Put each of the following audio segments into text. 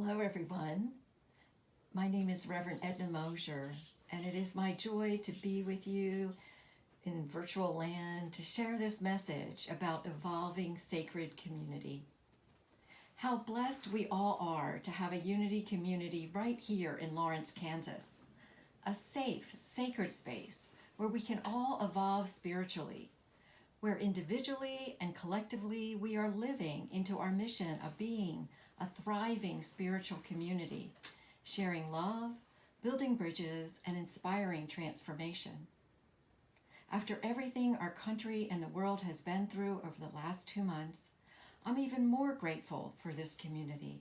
Hello, everyone. My name is Reverend Edna Mosher, and it is my joy to be with you in virtual land to share this message about evolving sacred community. How blessed we all are to have a unity community right here in Lawrence, Kansas. A safe, sacred space where we can all evolve spiritually, where individually and collectively we are living into our mission of being a thriving spiritual community, sharing love, building bridges, and inspiring transformation. After everything our country and the world has been through over the last 2 months, I'm even more grateful for this community.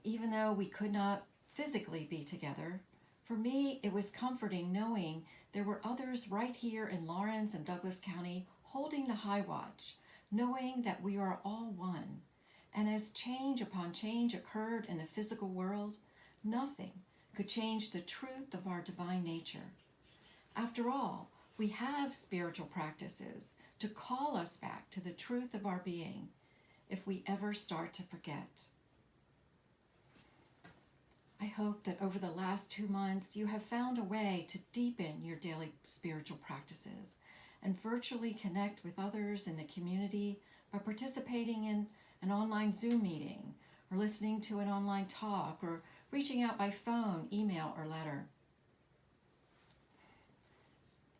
Even though we could not physically be together, for me it was comforting knowing there were others right here in Lawrence and Douglas County holding the high watch, knowing that we are all one. And as change upon change occurred in the physical world, nothing could change the truth of our divine nature. After all, we have spiritual practices to call us back to the truth of our being if we ever start to forget. I hope that over the last 2 months you have found a way to deepen your daily spiritual practices and virtually connect with others in the community by participating in an online Zoom meeting, or listening to an online talk, or reaching out by phone, email, or letter.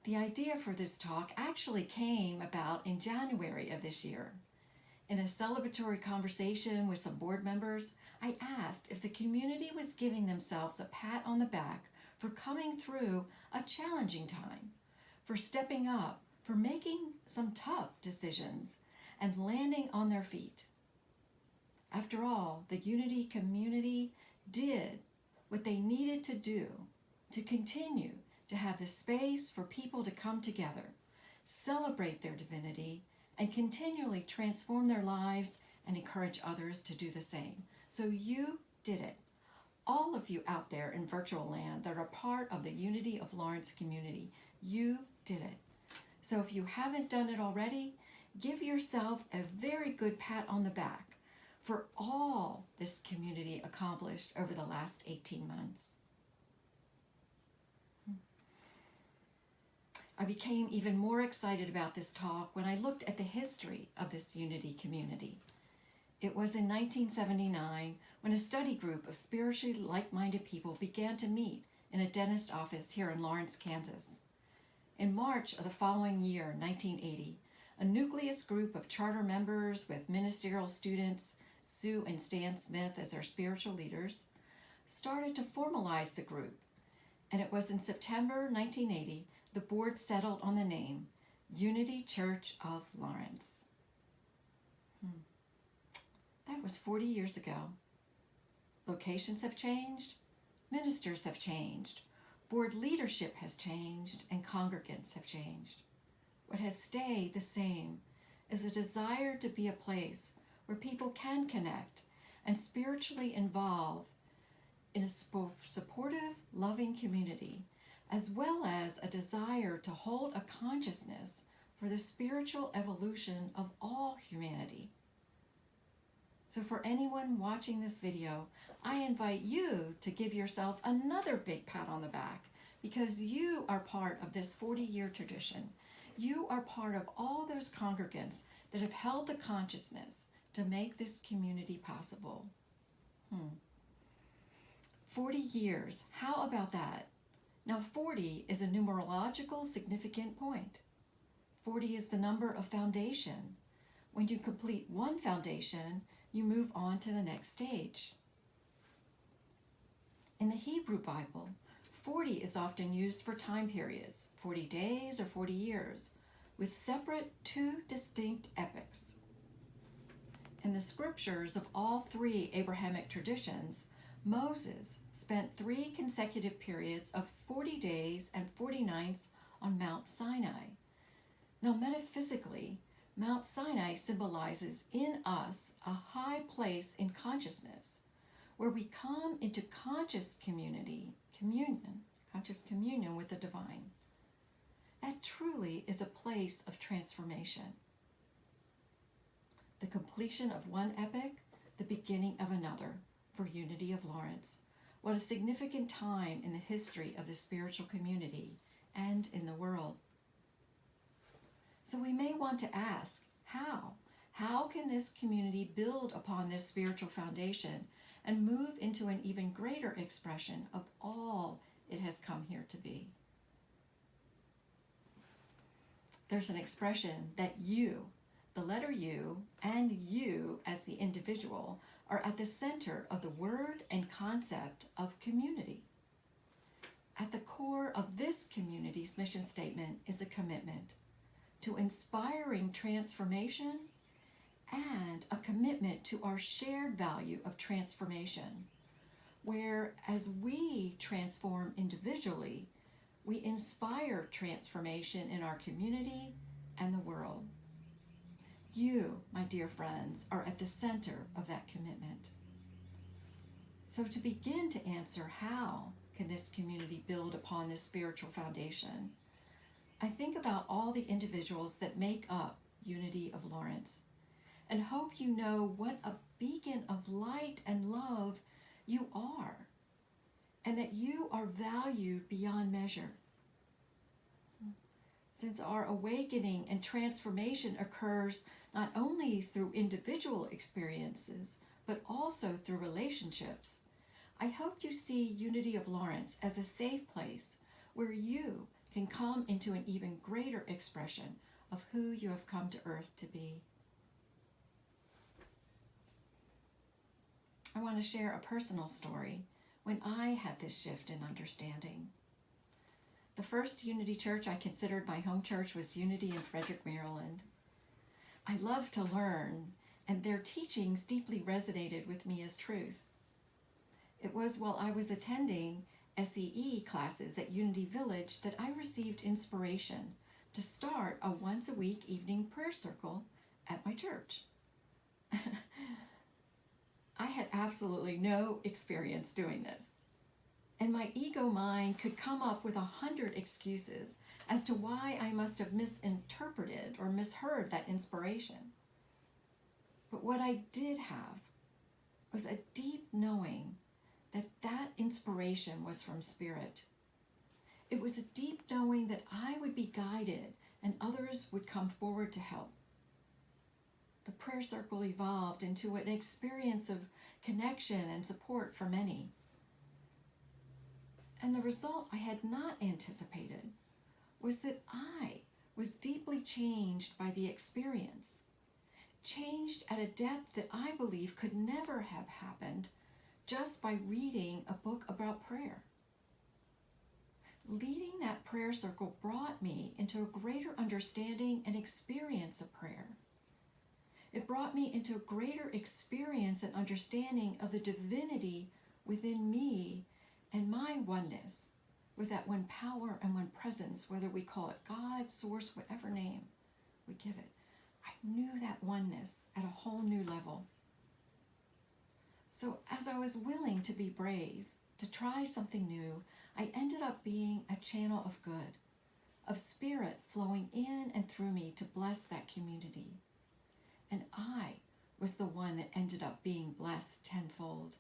The idea for this talk actually came about in January of this year. In a celebratory conversation with some board members, I asked if the community was giving themselves a pat on the back for coming through a challenging time, for stepping up, for making some tough decisions, and landing on their feet. After all, the Unity community did what they needed to do to continue to have the space for people to come together, celebrate their divinity, and continually transform their lives and encourage others to do the same. So you did it. All of you out there in virtual land that are part of the Unity of Lawrence community, you did it. So if you haven't done it already, give yourself a very good pat on the back for all this community accomplished over the last 18 months. I became even more excited about this talk when I looked at the history of this Unity community. It was in 1979 when a study group of spiritually like-minded people began to meet in a dentist office here in Lawrence, Kansas. In March of the following year, 1980, a nucleus group of charter members with ministerial students, Sue and Stan Smith as their spiritual leaders, started to formalize the group, and it was in September 1980 the board settled on the name Unity Church of Lawrence. That was 40 years ago. Locations have changed, ministers have changed, board leadership has changed, and congregants have changed. What has stayed the same is a desire to be a place where people can connect and spiritually involve in a supportive, loving community, as well as a desire to hold a consciousness for the spiritual evolution of all humanity. So for anyone watching this video, I invite you to give yourself another big pat on the back because you are part of this 40-year tradition. You are part of all those congregants that have held the consciousness to make this community possible. 40 years, how about that? Now 40 is a numerological significant point. 40 is the number of foundation. When you complete one foundation, you move on to the next stage. In the Hebrew Bible, 40 is often used for time periods, 40 days or 40 years, with separate 2 distinct epochs. In the scriptures of all 3 Abrahamic traditions, Moses spent 3 consecutive periods of 40 days and 40 nights on Mount Sinai. Now, metaphysically, Mount Sinai symbolizes in us a high place in consciousness, where we come into conscious communion with the divine. That truly is a place of transformation. The completion of one epoch, the the beginning of another for Unity of Lawrence. What a significant time in the history of the spiritual community and in the world. So we may want to ask, how? How can this community build upon this spiritual foundation and move into an even greater expression of all it has come here to be? There's an expression that you, the letter U, and you as the individual are at the center of the word and concept of community. At the core of this community's mission statement is a commitment to inspiring transformation and a commitment to our shared value of transformation, where as we transform individually, we inspire transformation in our community and the world. You, my dear friends, are at the center of that commitment. So to begin to answer how can this community build upon this spiritual foundation, I think about all the individuals that make up Unity of Lawrence and hope you know what a beacon of light and love you are, and that you are valued beyond measure. Since our awakening and transformation occurs not only through individual experiences, but also through relationships, I hope you see Unity of Lawrence as a safe place where you can come into an even greater expression of who you have come to earth to be. I want to share a personal story when I had this shift in understanding. The first Unity church I considered my home church was Unity in Frederick, Maryland. I love to learn, and their teachings deeply resonated with me as truth. It was while I was attending SEE classes at Unity Village that I received inspiration to start a once-a-week evening prayer circle at my church. I had absolutely no experience doing this, and my ego mind could come up with 100 excuses as to why I must have misinterpreted or misheard that inspiration. But what I did have was a deep knowing that that inspiration was from Spirit. It was a deep knowing that I would be guided and others would come forward to help. The prayer circle evolved into an experience of connection and support for many. And the result I had not anticipated was that I was deeply changed by the experience, changed at a depth that I believe could never have happened just by reading a book about prayer. Leading that prayer circle brought me into a greater understanding and experience of prayer. It brought me into a greater experience and understanding of the divinity within me and my oneness with that one power and one presence, whether we call it God, source, whatever name we give it. I knew that oneness at a whole new level. So as I was willing to be brave, to try something new, I ended up being a channel of good, of Spirit flowing in and through me to bless that community. And I was the one that ended up being blessed tenfold.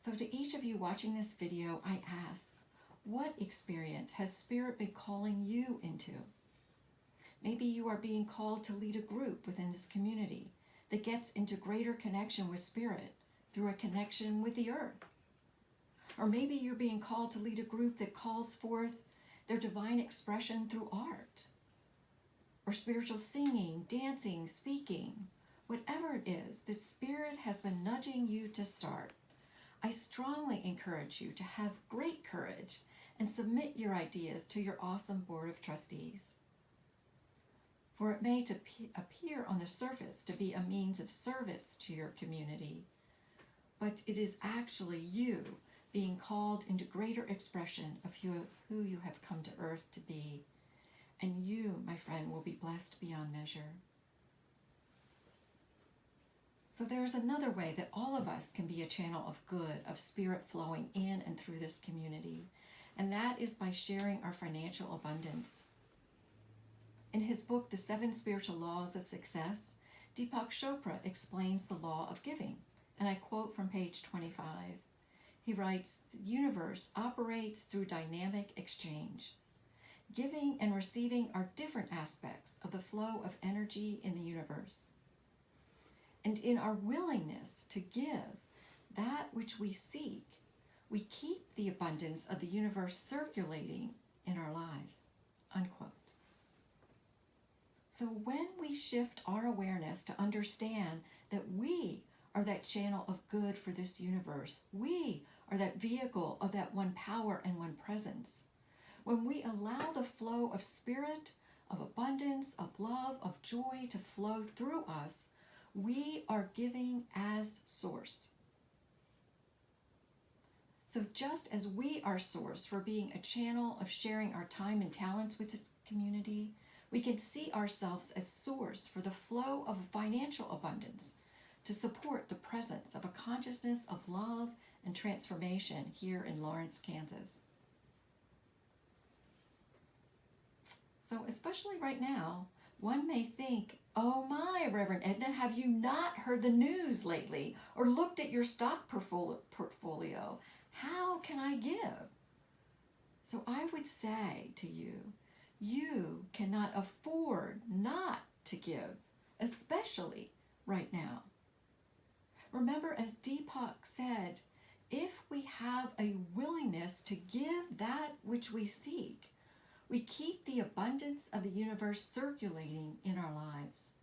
So to each of you watching this video, I ask, what experience has Spirit been calling you into? Maybe you are being called to lead a group within this community that gets into greater connection with Spirit through a connection with the earth. Or maybe you're being called to lead a group that calls forth their divine expression through art, or spiritual singing, dancing, speaking, whatever it is that Spirit has been nudging you to start. I strongly encourage you to have great courage and submit your ideas to your awesome board of trustees. For it may appear on the surface to be a means of service to your community, but it is actually you being called into greater expression of who you have come to earth to be. And you, my friend, will be blessed beyond measure. So there's another way that all of us can be a channel of good, of Spirit flowing in and through this community, and that is by sharing our financial abundance. In his book, The 7 Spiritual Laws of Success, Deepak Chopra explains the law of giving, and I quote from page 25. He writes, "The universe operates through dynamic exchange. Giving and receiving are different aspects of the flow of energy in the universe. And in our willingness to give that which we seek, we keep the abundance of the universe circulating in our lives." Unquote. So when we shift our awareness to understand that we are that channel of good for this universe, we are that vehicle of that one power and one presence, when we allow the flow of spirit, of abundance, of love, of joy to flow through us, we are giving as source. So just as we are source for being a channel of sharing our time and talents with this community, we can see ourselves as source for the flow of financial abundance to support the presence of a consciousness of love and transformation here in Lawrence, Kansas. So especially right now, one may think, "Oh my, Reverend Edna, have you not heard the news lately or looked at your stock portfolio? How can I give?" So I would say to you, you cannot afford not to give, especially right now. Remember, as Deepak said, if we have a willingness to give that which we seek, we keep the abundance of the universe circulating in our lives.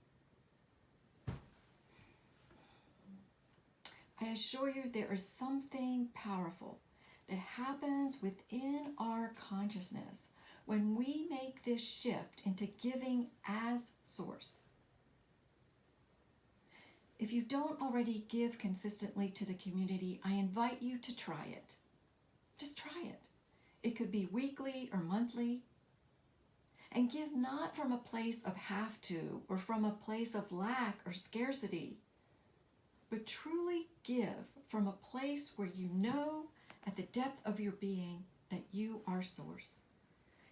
I assure you there is something powerful that happens within our consciousness when we make this shift into giving as source. If you don't already give consistently to the community, I invite you to try it. Just try it. It could be weekly or monthly. And give not from a place of have to or from a place of lack or scarcity, but truly give from a place where you know at the depth of your being that you are source.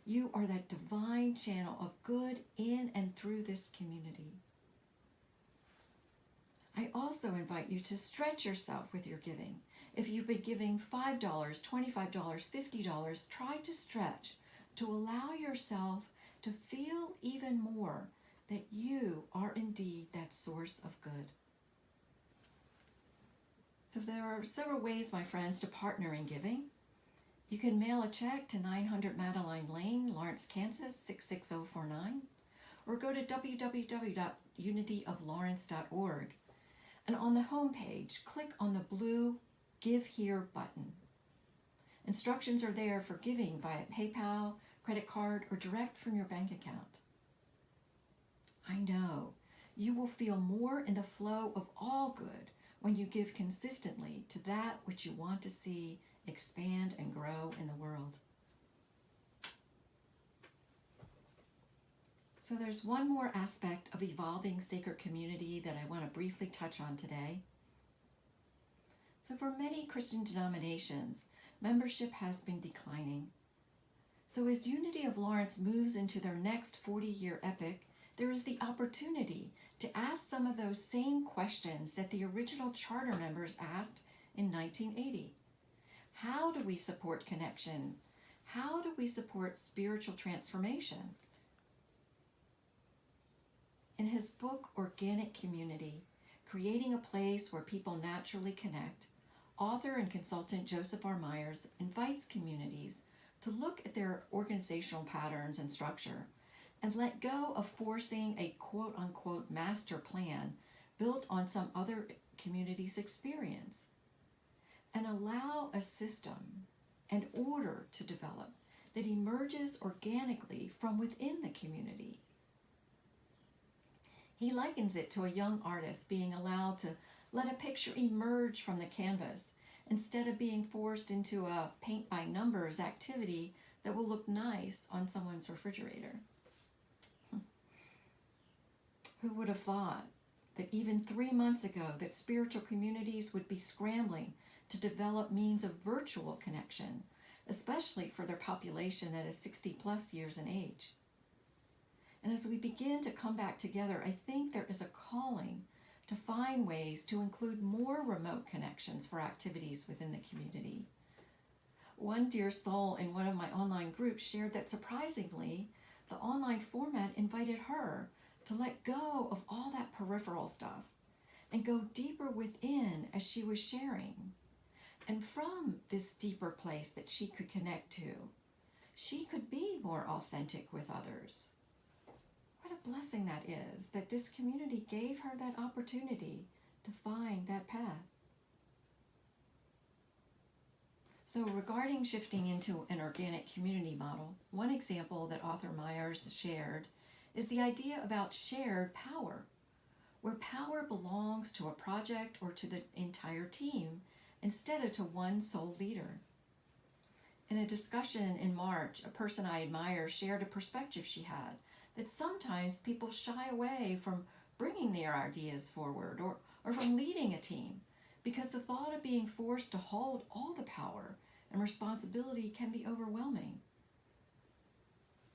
You are that divine channel of good in and through this community. I also invite you to stretch yourself with your giving. If you've been giving $5, $25, $50, try to stretch to allow yourself to feel even more that you are indeed that source of good. So there are several ways, my friends, to partner in giving. You can mail a check to 900 Madeline Lane, Lawrence, Kansas, 66049, or go to www.unityoflawrence.org. And on the home page, click on the blue Give Here button. Instructions are there for giving via PayPal, credit card, or direct from your bank account. I know you will feel more in the flow of all good when you give consistently to that which you want to see expand and grow in the world. So there's one more aspect of evolving sacred community that I want to briefly touch on today. So for many Christian denominations, membership has been declining. So as Unity of Lawrence moves into their next 40-year epic, there is the opportunity to ask some of those same questions that the original charter members asked in 1980. How do we support connection? How do we support spiritual transformation? In his book, Organic Community, Creating a Place Where People Naturally Connect, author and consultant Joseph R. Myers invites communities to look at their organizational patterns and structure and let go of forcing a quote-unquote master plan built on some other community's experience, and allow a system and order to develop that emerges organically from within the community. He likens it to a young artist being allowed to let a picture emerge from the canvas instead of being forced into a paint-by-numbers activity that will look nice on someone's refrigerator. Who would have thought that even 3 months ago that spiritual communities would be scrambling to develop means of virtual connection, especially for their population that is 60 plus years in age? And as we begin to come back together, I think there is a calling to find ways to include more remote connections for activities within the community. One dear soul in one of my online groups shared that surprisingly, the online format invited her to let go of all that peripheral stuff and go deeper within as she was sharing. And from this deeper place that she could connect to, she could be more authentic with others. What a blessing that is, that this community gave her that opportunity to find that path. So regarding shifting into an organic community model, one example that author Myers shared is the idea about shared power, where power belongs to a project or to the entire team instead of to one sole leader. In a discussion in March, a person I admire shared a perspective she had that sometimes people shy away from bringing their ideas forward or from leading a team because the thought of being forced to hold all the power and responsibility can be overwhelming.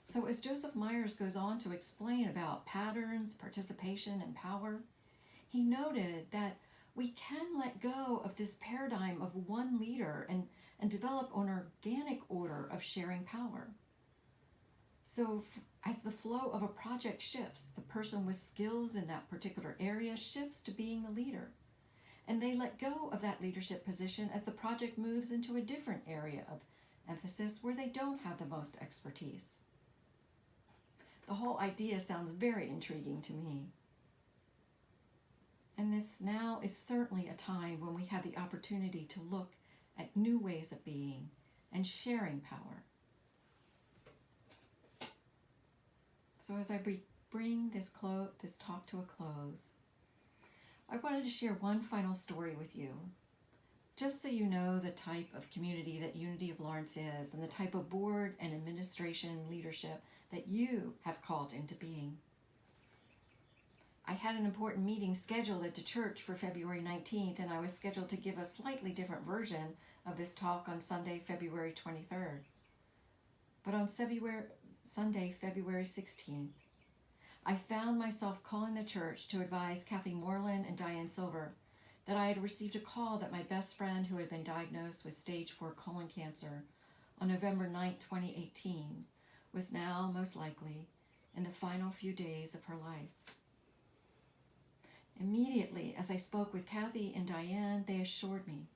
So as Joseph Myers goes on to explain about patterns, participation, and power, he noted that we can let go of this paradigm of one leader and develop an organic order of sharing power. So as the flow of a project shifts, the person with skills in that particular area shifts to being the leader. And they let go of that leadership position as the project moves into a different area of emphasis where they don't have the most expertise. The whole idea sounds very intriguing to me. And this now is certainly a time when we have the opportunity to look at new ways of being and sharing power. So as I bring this talk to a close, I wanted to share one final story with you, just so you know the type of community that Unity of Lawrence is and the type of board and administration leadership that you have called into being. I had an important meeting scheduled at the church for February 19th, and I was scheduled to give a slightly different version of this talk on Sunday, February 23rd. But on Sunday, February 16th, I found myself calling the church to advise Kathy Moreland and Diane Silver that I had received a call that my best friend who had been diagnosed with stage 4 colon cancer on November 9, 2018, was now most likely in the final few days of her life. Immediately, as I spoke with Kathy and Diane, they assured me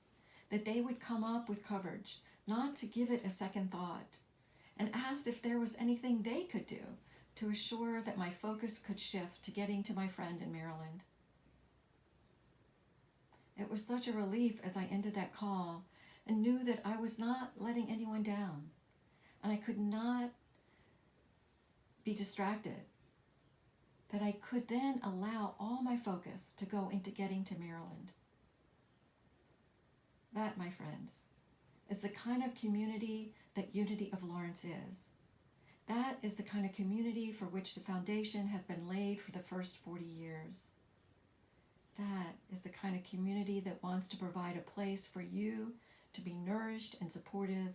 that they would come up with coverage, not to give it a second thought, and asked if there was anything they could do to assure that my focus could shift to getting to my friend in Maryland. It was such a relief as I ended that call and knew that I was not letting anyone down, and I could not be distracted, that I could then allow all my focus to go into getting to Maryland. That, my friends, is the kind of community that Unity of Lawrence is. That is the kind of community for which the foundation has been laid for the first 40 years. That is the kind of community that wants to provide a place for you to be nourished and supportive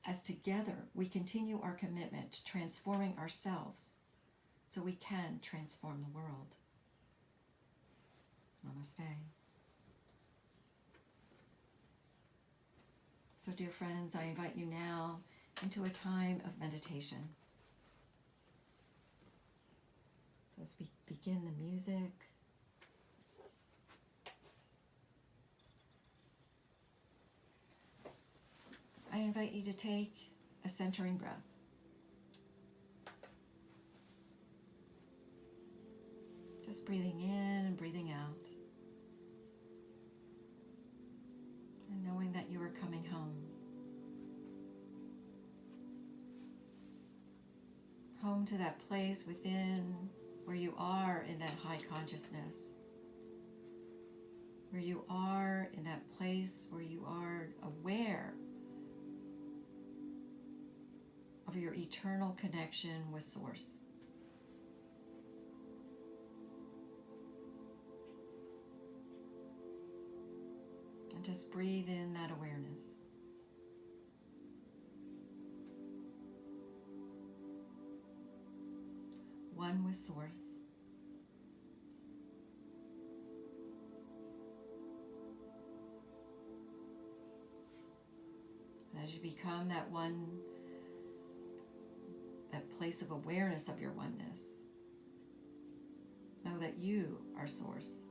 as together we continue our commitment to transforming ourselves so we can transform the world. Namaste. So, dear friends, I invite you now into a time of meditation. So as we begin the music, I invite you to take a centering breath. Just breathing in and breathing out. And knowing that you are coming home. Home to that place within where you are in that high consciousness. Where you are in that place where you are aware of your eternal connection with Source. And just breathe in that awareness. with Source. And as you become that one, that place of awareness of your oneness, know that you are Source.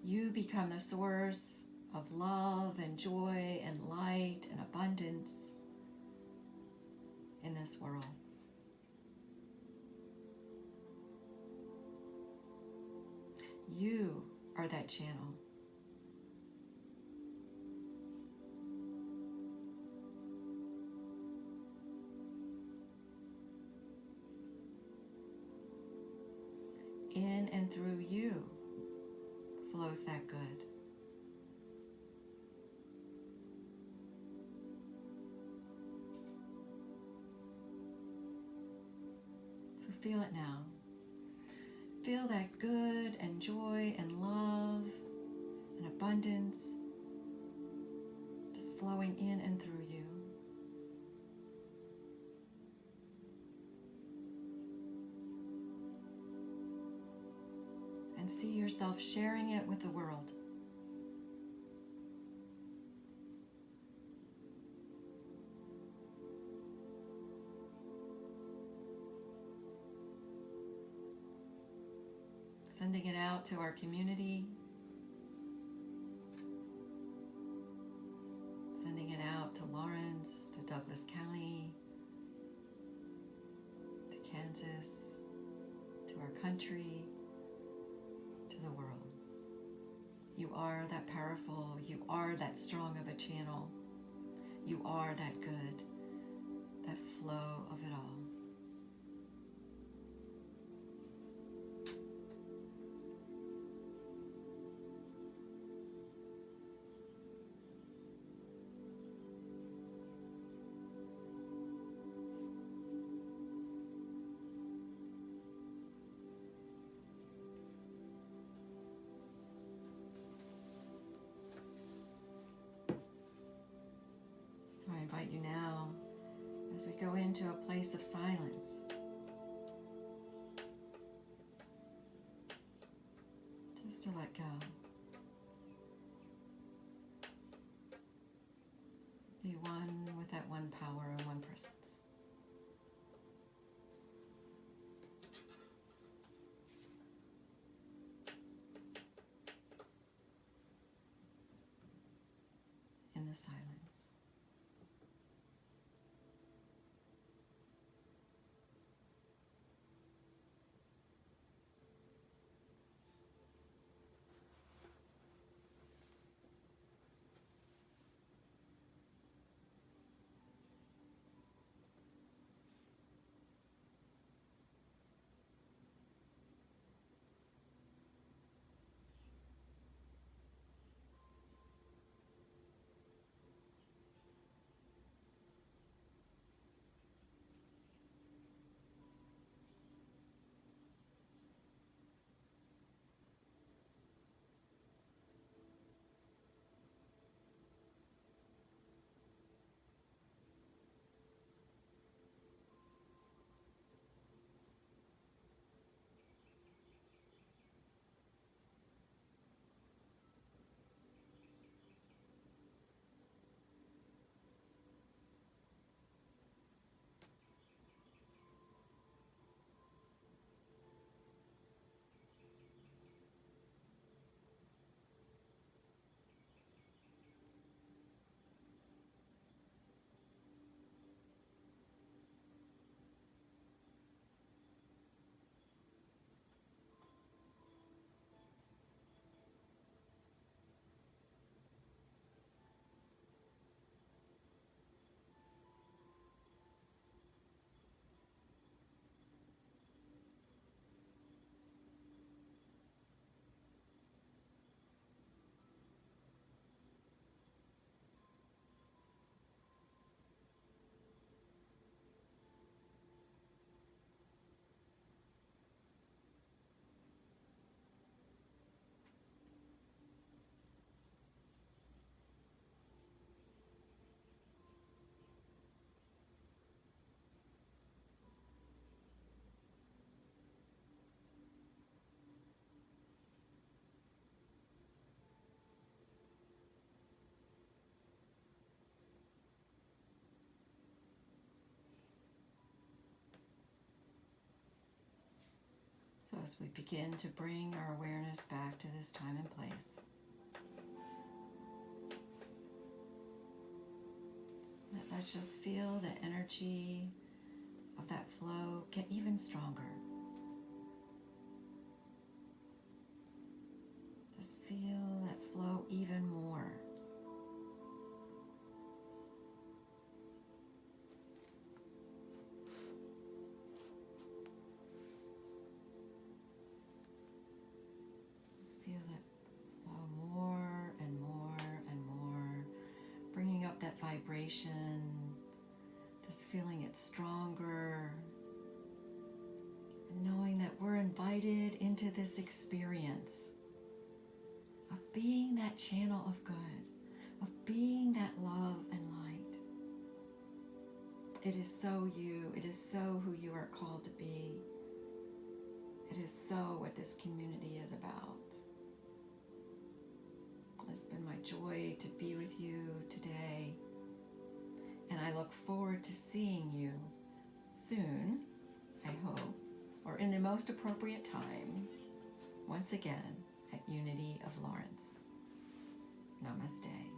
You become the source of love and joy and light and abundance in this world. You are that channel. In and through you flows that good. So feel it now. Feel that good and joy and love and abundance just flowing in and through you. And see yourself sharing it with the world. Sending it out to our community. Sending it out to Lawrence, to Douglas County, to Kansas, to our country, to the world. You are that powerful, you are that strong of a channel, you are that good, that flow of it all. So I invite you now, as we go into a place of silence, just to let go. Be one with that one power and one presence. In the silence. So as we begin to bring our awareness back to this time and place, let's just feel the energy of that flow get even stronger. Just feel that flow even more. Just feel that flow more and more and more, bringing up that vibration, just feeling it stronger, and knowing that we're invited into this experience of being that channel of good, of being that love and light. It is so you, it is so who you are called to be. It is so what this community is about. It's been my joy to be with you today, and I look forward to seeing you soon, I hope, or in the most appropriate time, once again at Unity of Lawrence. Namaste.